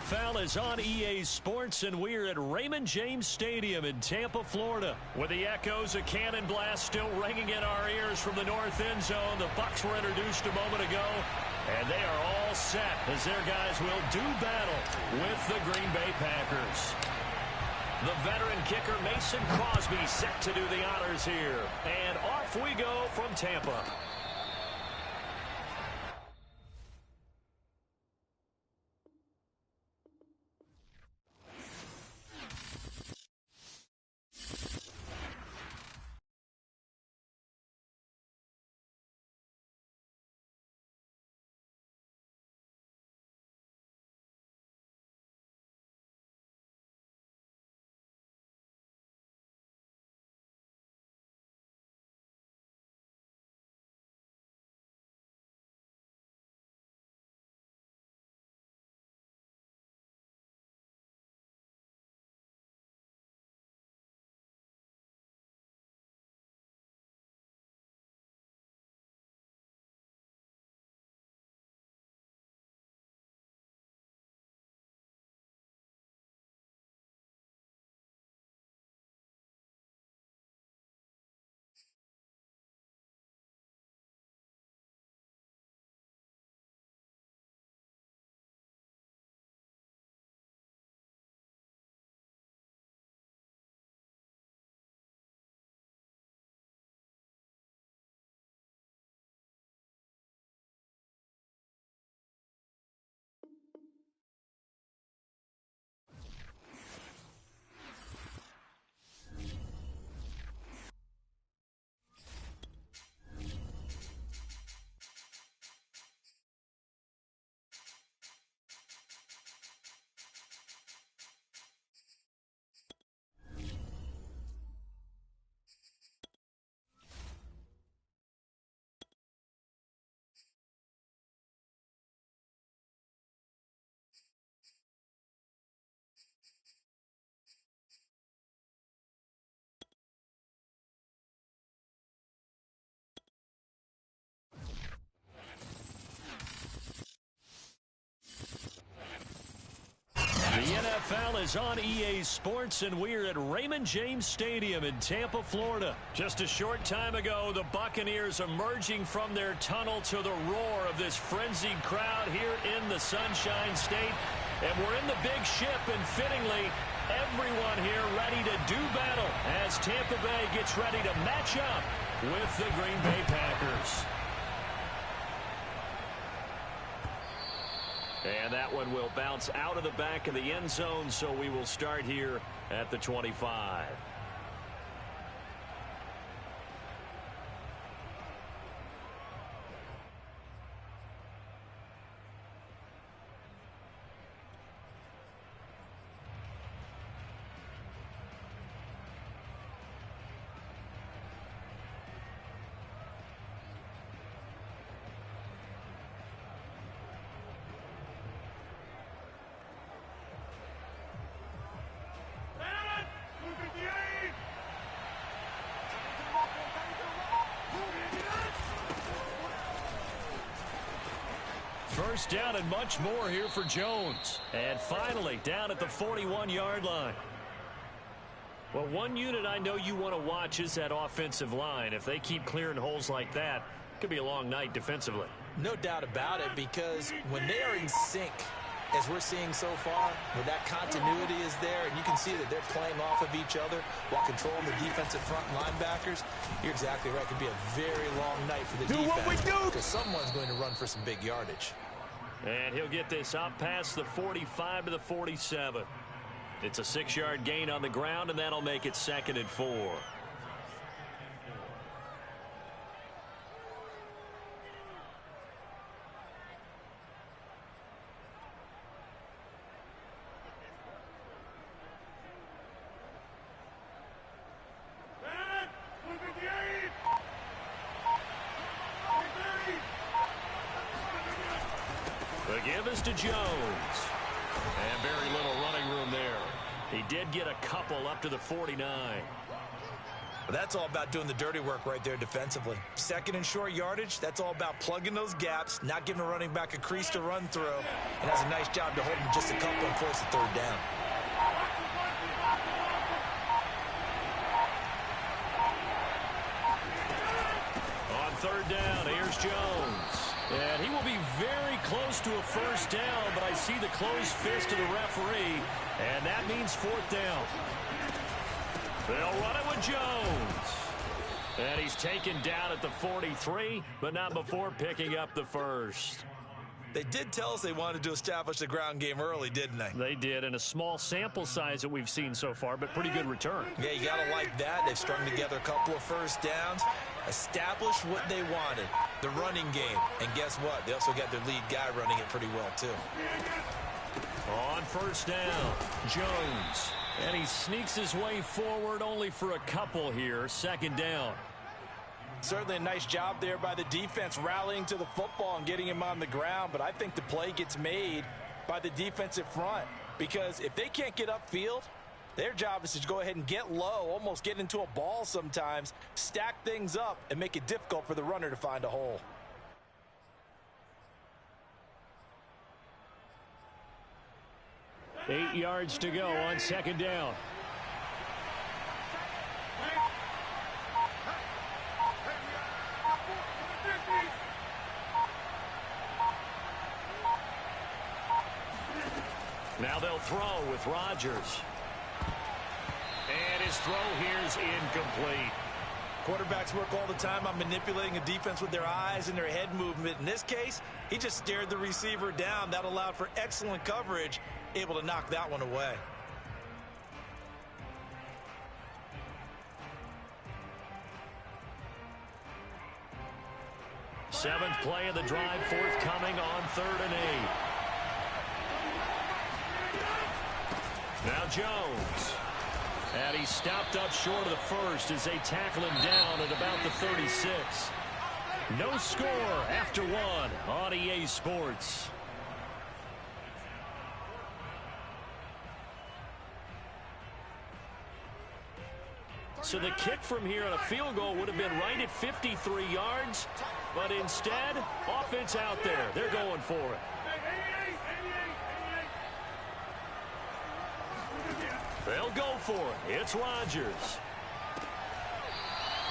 NFL is on EA Sports, and we're at Raymond James Stadium in Tampa, Florida, with the echoes of Cannon Blast still ringing in our ears from the north end zone. The Bucs were introduced a moment ago, and they are all set as their guys will do battle with the Green Bay Packers. The veteran kicker Mason Crosby set to do the honors here, and off we go from Tampa. The NFL is on EA Sports, and we're at Raymond James Stadium in Tampa, Florida. Just a short time ago, the Buccaneers emerging from their tunnel to the roar of this frenzied crowd here in the Sunshine State. And we're in the big ship, and fittingly, everyone here ready to do battle as Tampa Bay gets ready to match up with the Green Bay Packers. And that one will bounce out of the back of the end zone, so we will start here at the 25. First down and much more here for Jones. And finally, down at the 41-yard line. Well, one unit I know you want to watch is that offensive line. If they keep clearing holes like that, it could be a long night defensively. No doubt about it, because when they are in sync, as we're seeing so far, where that continuity is there, and you can see that they're playing off of each other while controlling the defensive front linebackers, you're exactly right. It could be a very long night for the defense because someone's going to run for some big yardage. And he'll get this up past the 45 to the 47. It's a 6-yard gain on the ground, and that'll make it 2nd and 4. The give is to Jones. And very little running room there. He did get a couple up to the 49. Well, that's all about doing the dirty work right there defensively. Second and short yardage, that's all about plugging those gaps, not giving a running back a crease to run through, and has a nice job to hold him just a couple and force a third down. On third down, here's Jones. And he will be very close to a first down, but I see the closed fist of the referee, and that means fourth down. They'll run it with Jones. And he's taken down at the 43, but not before picking up the first. They did tell us they wanted to establish the ground game early, didn't they? They did, and a small sample size that we've seen so far, but pretty good return. Yeah, you got to like that. They've strung together a couple of first downs, established what they wanted, the running game. And guess what? They also got their lead guy running it pretty well, too. On first down, Jones. And he sneaks his way forward only for a couple here. Second down. Certainly a nice job there by the defense rallying to the football and getting him on the ground. But I think the play gets made by the defensive front. Because if they can't get upfield, their job is to go ahead and get low, almost get into a ball sometimes, stack things up, and make it difficult for the runner to find a hole. Eight yards to go on second down. Now they'll throw with Rodgers. And his throw here is incomplete. Quarterbacks work all the time on manipulating a defense with their eyes and their head movement. In this case, he just stared the receiver down. That allowed for excellent coverage, able to knock that one away. Seventh play of the drive forthcoming on 3rd and 8. Now Jones. And he stopped up short of the first as they tackle him down at about the 36. No score after one on EA Sports. So the kick from here on a field goal would have been right at 53 yards, but instead, offense out there. They're going for it. They'll go for it. It's Rodgers.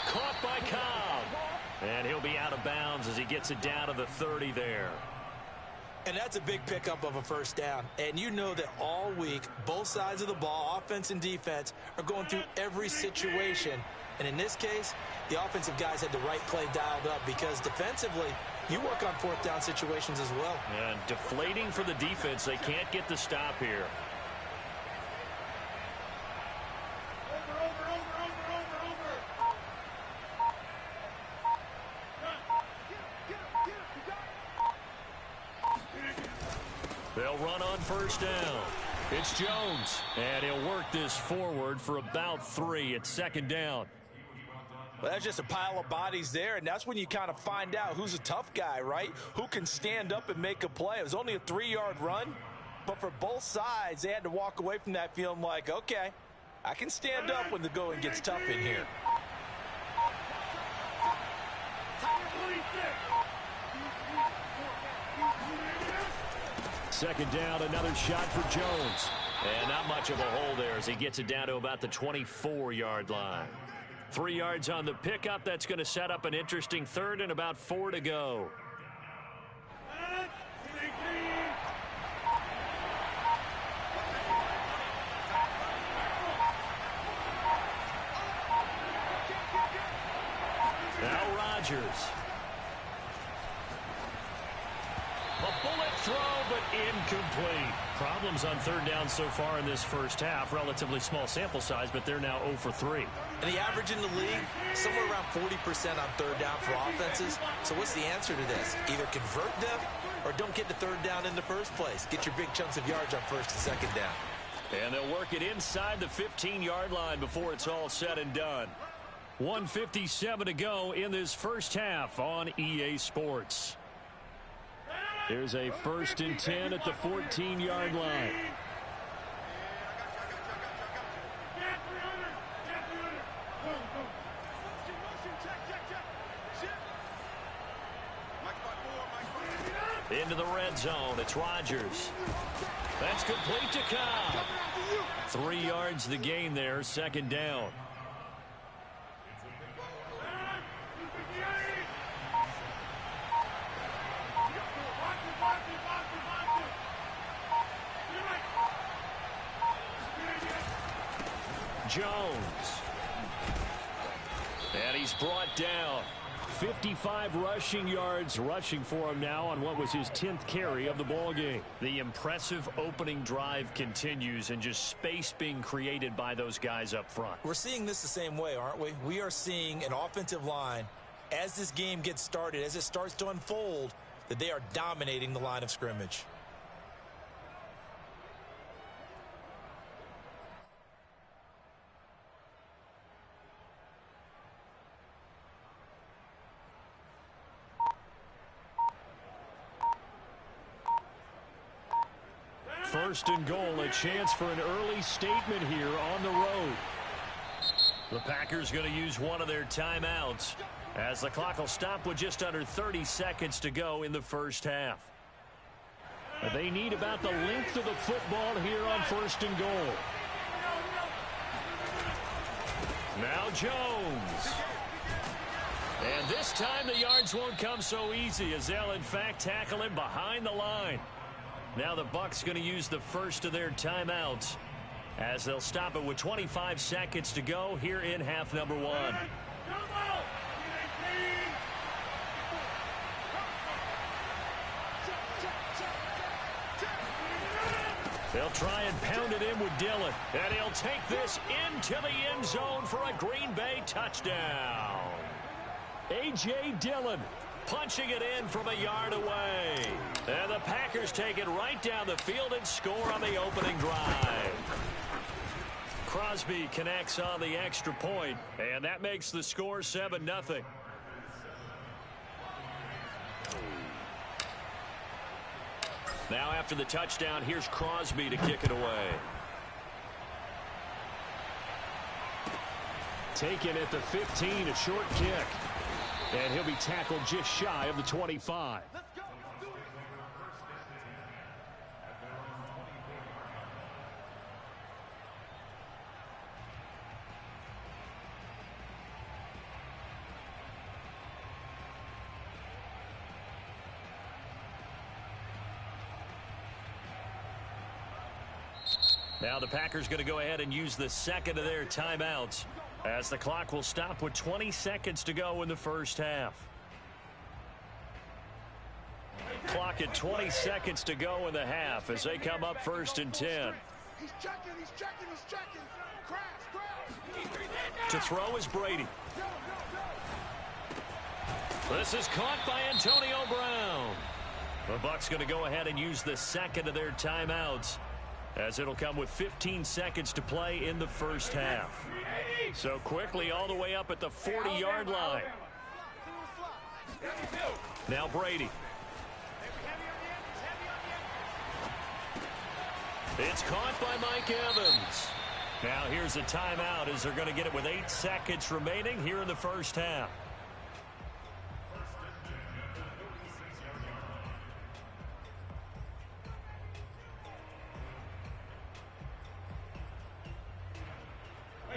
Caught by Cobb. And he'll be out of bounds as he gets it down to the 30 there. And that's a big pickup of a first down. And you know that all week, both sides of the ball, offense and defense, are going through every situation. And in this case, the offensive guys had the right play dialed up because defensively, you work on fourth down situations as well. And deflating for the defense. They can't get the stop here. They'll run on first down. It's Jones. And he'll work this forward for about 3 at second down. Well, that's just a pile of bodies there, and that's when you kind of find out who's a tough guy, right? Who can stand up and make a play. It was only a 3-yard run, but for both sides, they had to walk away from that feeling like, okay, I can stand up when the going gets tough in here. Second down, another shot for Jones. And not much of a hole there as he gets it down to about the 24-yard line. 3 yards on the pickup. That's going to set up an interesting third and about 4 to go. Now Rodgers. A bullet throw, but incomplete. Problems on third down so far in this first half. Relatively small sample size, but they're now 0 for 3. And the average in the league, somewhere around 40% on third down for offenses. So what's the answer to this? Either convert them or don't get the third down in the first place. Get your big chunks of yards on first and second down. And they'll work it inside the 15-yard line before it's all said and done. 1:57 to go in this first half on EA Sports. There's a 1st and 10 at the 14-yard line. Into the red zone. It's Rodgers. That's complete to Cobb. 3 yards the gain there, second down. Jones. And he's brought down. 55 rushing yards rushing for him now on what was his 10th carry of the ball game. The impressive opening drive continues and just space being created by those guys up front. We're seeing this the same way, aren't we? We are seeing an offensive line, as this game gets started, as it starts to unfold, that they are dominating the line of scrimmage. First and goal, a chance for an early statement here on the road. The Packers going to use one of their timeouts as the clock will stop with just under 30 seconds to go in the first half. They need about the length of the football here on first and goal. Now Jones. And this time the yards won't come so easy as they'll in fact tackle him behind the line. Now the Bucs going to use the first of their timeouts as they'll stop it with 25 seconds to go here in half number 1. They'll try and pound it in with Dillon. And he'll take this into the end zone for a Green Bay touchdown. A.J. Dillon punching it in from a yard away. And the Packers take it right down the field and score on the opening drive. Crosby connects on the extra point, and that makes the score 7-0. Now after the touchdown, here's Crosby to kick it away. Taken at the 15, a short kick. And he'll be tackled just shy of the 25. Now the Packers going to go ahead and use the second of their timeouts as the clock will stop with 20 seconds to go in the first half. Clock at 20 seconds to go in the half as they come up first and 10. He's checking. Crash. To throw is Brady. This is caught by Antonio Brown. The Bucs going to go ahead and use the second of their timeouts as it'll come with 15 seconds to play in the first half. So quickly all the way up at the 40-yard line. Now Brady. It's caught by Mike Evans. Now here's a timeout as they're going to get it with 8 seconds remaining here in the first half.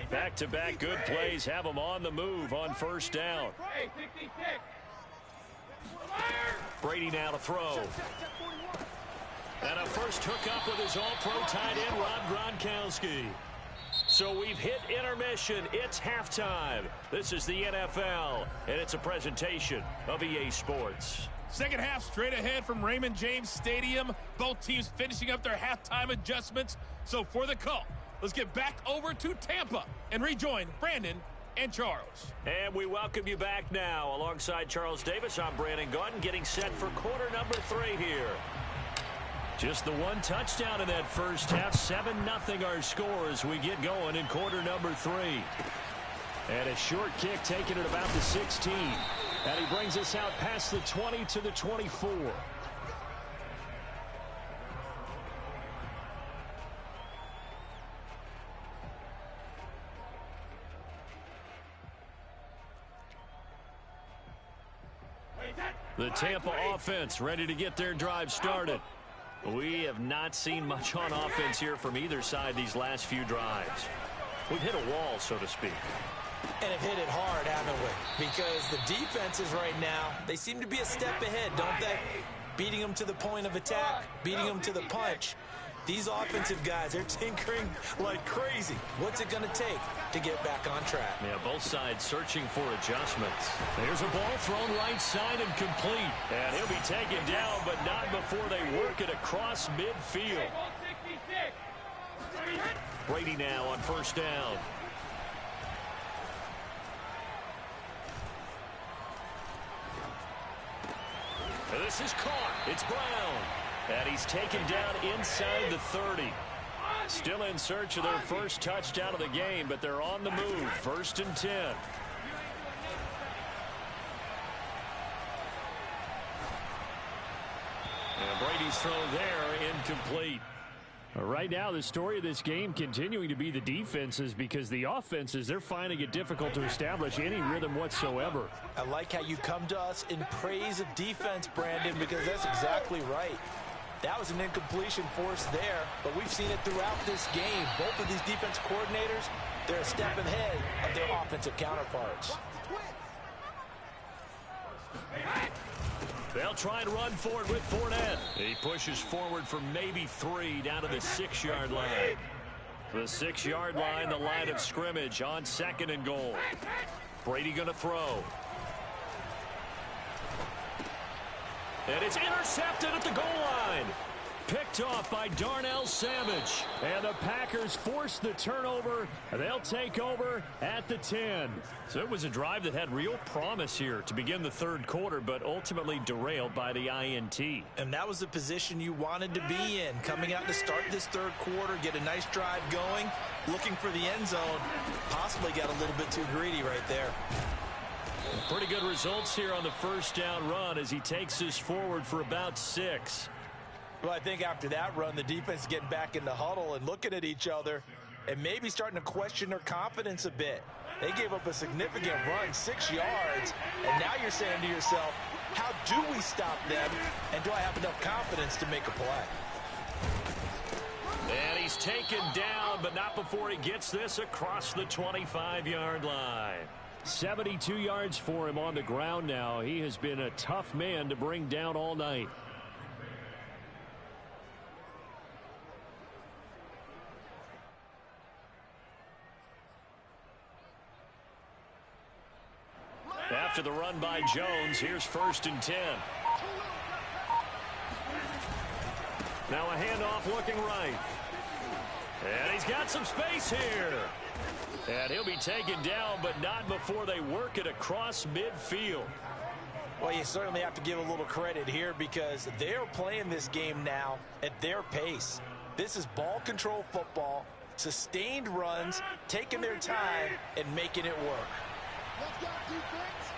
Back-to-back good plays have them on the move on first down. Brady now to throw. And a first hookup with his all-pro tight end, Rob Gronkowski. So we've hit intermission. It's halftime. This is the NFL, and it's a presentation of EA Sports. Second half straight ahead from Raymond James Stadium. Both teams finishing up their halftime adjustments. So for the call, let's get back over to Tampa and rejoin Brandon and Charles. And we welcome you back now. Alongside Charles Davis, I'm Brandon Gaudin, getting set for quarter number 3 here. Just the one touchdown in that first half. 7-0 our score as we get going in quarter number 3. And a short kick taken at about the 16. And he brings us out past the 20 to the 24. The Tampa offense ready to get their drive started. We have not seen much on offense here from either side these last few drives. We've hit a wall, so to speak. And have hit it hard, haven't we? Because the defenses right now, they seem to be a step ahead, don't they? Beating them to the point of attack, beating them to the punch. These offensive guys, they're tinkering like crazy. What's it going to take to get back on track? Yeah, both sides searching for adjustments. There's a ball thrown right side and complete. And he'll be taken down, but not before they work it across midfield. Brady now on first down. This is caught. It's Brown. And he's taken down inside the 30. Still in search of their first touchdown of the game, but they're on the move. 1st and 10. And Brady's throw there, incomplete. Right now, the story of this game continuing to be the defenses, because the offenses, they're finding it difficult to establish any rhythm whatsoever. I like how you come to us in praise of defense, Brandon, because that's exactly right. That was an incompletion forced there, but we've seen it throughout this game. Both of these defense coordinators, they're a step ahead of their offensive counterparts. They'll try and run forward with Fournette. He pushes forward for maybe 3 down to the 6-yard line. The 6-yard line, the line of scrimmage on 2nd and goal. Brady going to throw. And it's intercepted at the goal line. Picked off by Darnell Savage. And the Packers force the turnover. They'll take over at the 10. So it was a drive that had real promise here to begin the 3rd quarter, but ultimately derailed by the INT. And that was the position you wanted to be in. Coming out to start this 3rd quarter, get a nice drive going, looking for the end zone. Possibly got a little bit too greedy right there. Pretty good results here on the first down run as he takes us forward for about 6. Well, I think after that run, the defense is getting back in the huddle and looking at each other and maybe starting to question their confidence a bit. They gave up a significant run, 6 yards, and now you're saying to yourself, how do we stop them, and do I have enough confidence to make a play? And he's taken down, but not before he gets this across the 25-yard line. 72 yards for him on the ground now. He has been a tough man to bring down all night. After the run by Jones, here's 1st and 10. Now a handoff looking right. And he's got some space here. And he'll be taken down, but not before they work it across midfield. Well, you certainly have to give a little credit here because they're playing this game now at their pace. This is ball control football, sustained runs, taking their time, and making it work. Let's go, defense.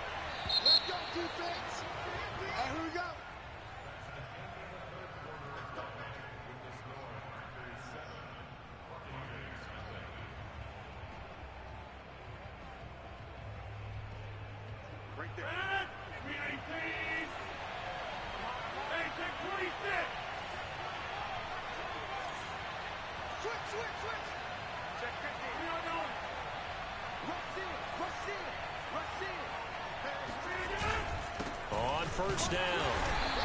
Let's go, defense. All right, here we go. Right there. Switch. Check 15. On first down,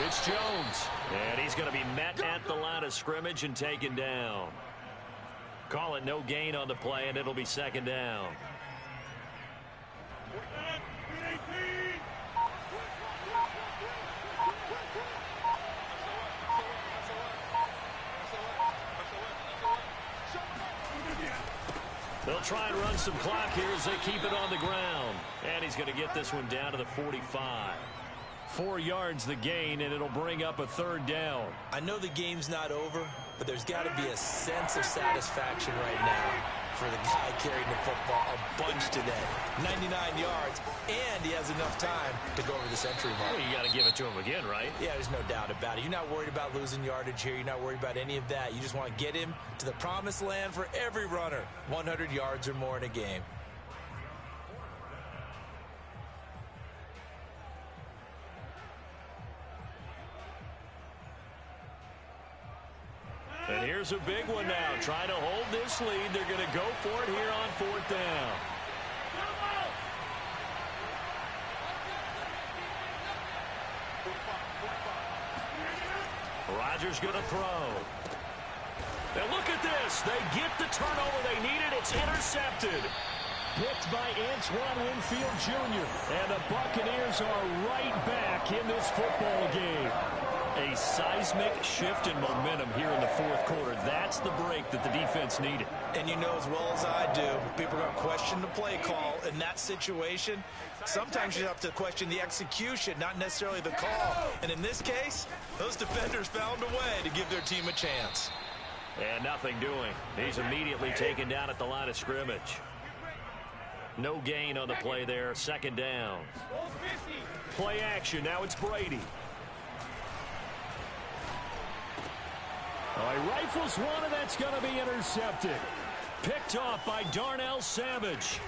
it's Jones. And he's going to be met at the line of scrimmage and taken down. Call it no gain on the play, and it'll be 2nd down. They'll try and run some clock here as they keep it on the ground. And he's going to get this one down to the 45. 4 yards the gain, and it'll bring up a 3rd down. I know the game's not over, but there's got to be a sense of satisfaction right now for the guy carrying the football a bunch today. 99 yards, and he has enough time to go over the century mark. Well, you got to give it to him again, right? Yeah, there's no doubt about it. You're not worried about losing yardage here. You're not worried about any of that. You just want to get him to the promised land for every runner. 100 yards or more in a game. And here's a big one now. Trying to hold this lead. They're going to go for it here on 4th down. Rodgers going to throw. Now look at this. They get the turnover they needed. It's intercepted. Picked by Antoine Winfield Jr. And the Buccaneers are right back in this football game. A seismic shift in momentum here in the 4th quarter. That's the break that the defense needed. And you know as well as I do, people are going to question the play call in that situation. Sometimes you have to question the execution, not necessarily the call. And in this case, those defenders found a way to give their team a chance. And nothing doing. He's immediately taken down at the line of scrimmage. No gain on the play there. 2nd down. Play action. Now it's Brady. Oh, he rifles one, and that's going to be intercepted. Picked off by Darnell Savage.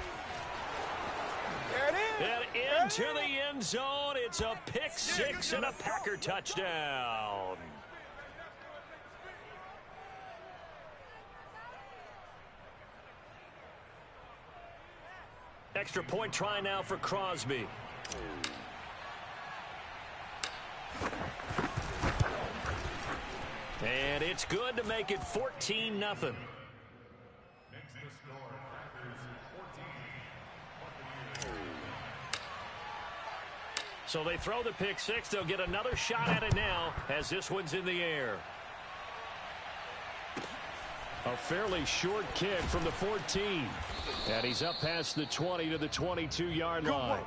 There it is. And into the end zone. It's a pick 6 and a Packer touchdown. Extra point try now for Crosby. And it's good to make it 14-0. So they throw the pick 6. They'll get another shot at it now as this one's in the air. A fairly short kick from the 14. And he's up past the 20 to the 22-yard line.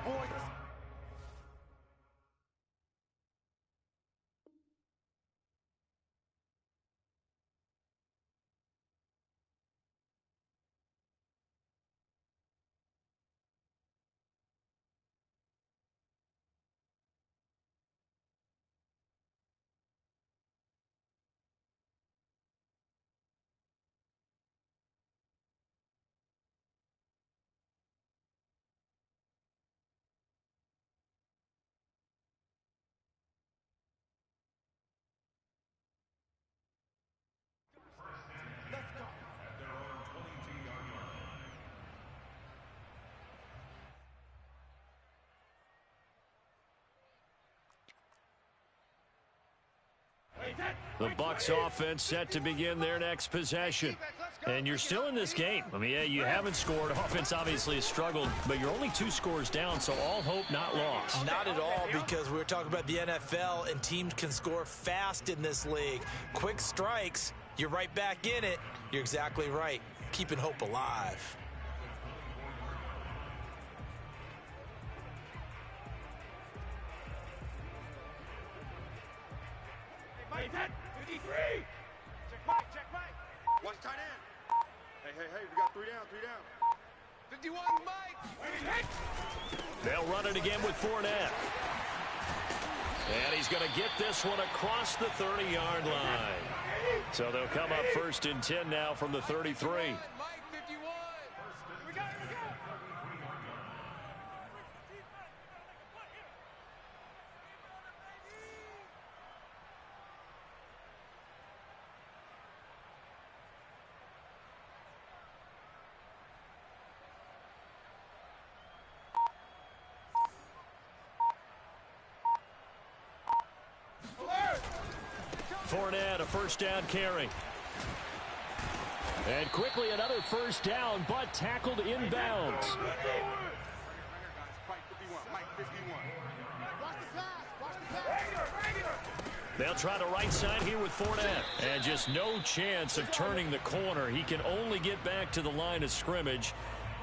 The Bucs offense set to begin their next possession. And you're still in this game. I mean, yeah, you haven't scored. Offense obviously has struggled, but you're only 2 scores down, so all hope not lost. Not at all, because we're talking about the NFL, and teams can score fast in this league. Quick strikes, you're right back in it. You're exactly right. Keeping hope alive. Watch tight end. Hey, we got 3 down. 51, Mike. They'll run it again with Fournette. And he's going to get this one across the 30-yard line. So they'll come up 1st and 10 now from the 33. Mike, 51. We got it. Fournette, a 1st down carry. And quickly another 1st down, but tackled inbounds. They'll try the right side here with Fournette. And just no chance of turning the corner. He can only get back to the line of scrimmage.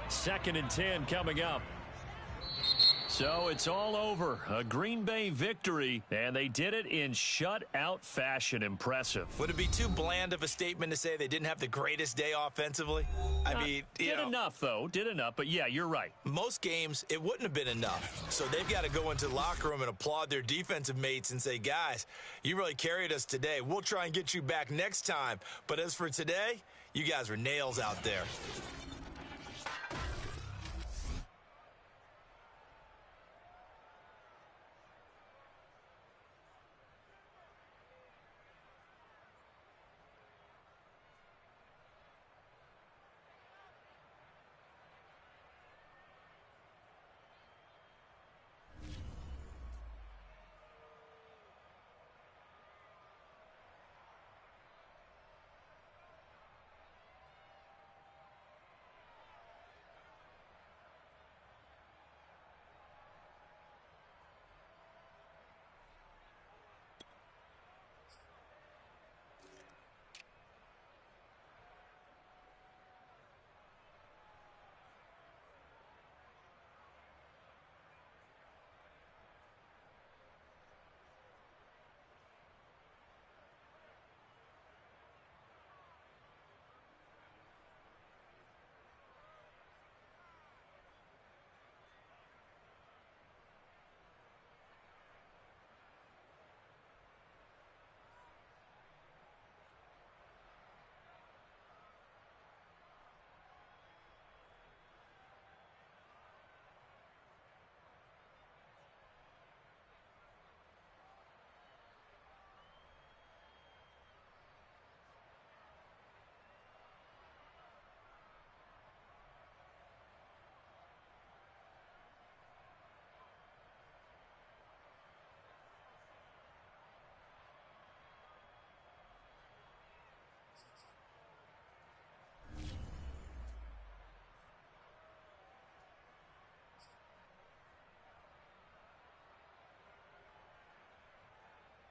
2nd and 10 coming up. So it's all over. A Green Bay victory, and they did it in shutout fashion. Impressive. Would it be too bland of a statement to say they didn't have the greatest day offensively? I mean, did enough, though. Did enough. But, yeah, you're right. Most games, it wouldn't have been enough. So they've got to go into the locker room and applaud their defensive mates and say, guys, you really carried us today. We'll try and get you back next time. But as for today, you guys are nails out there.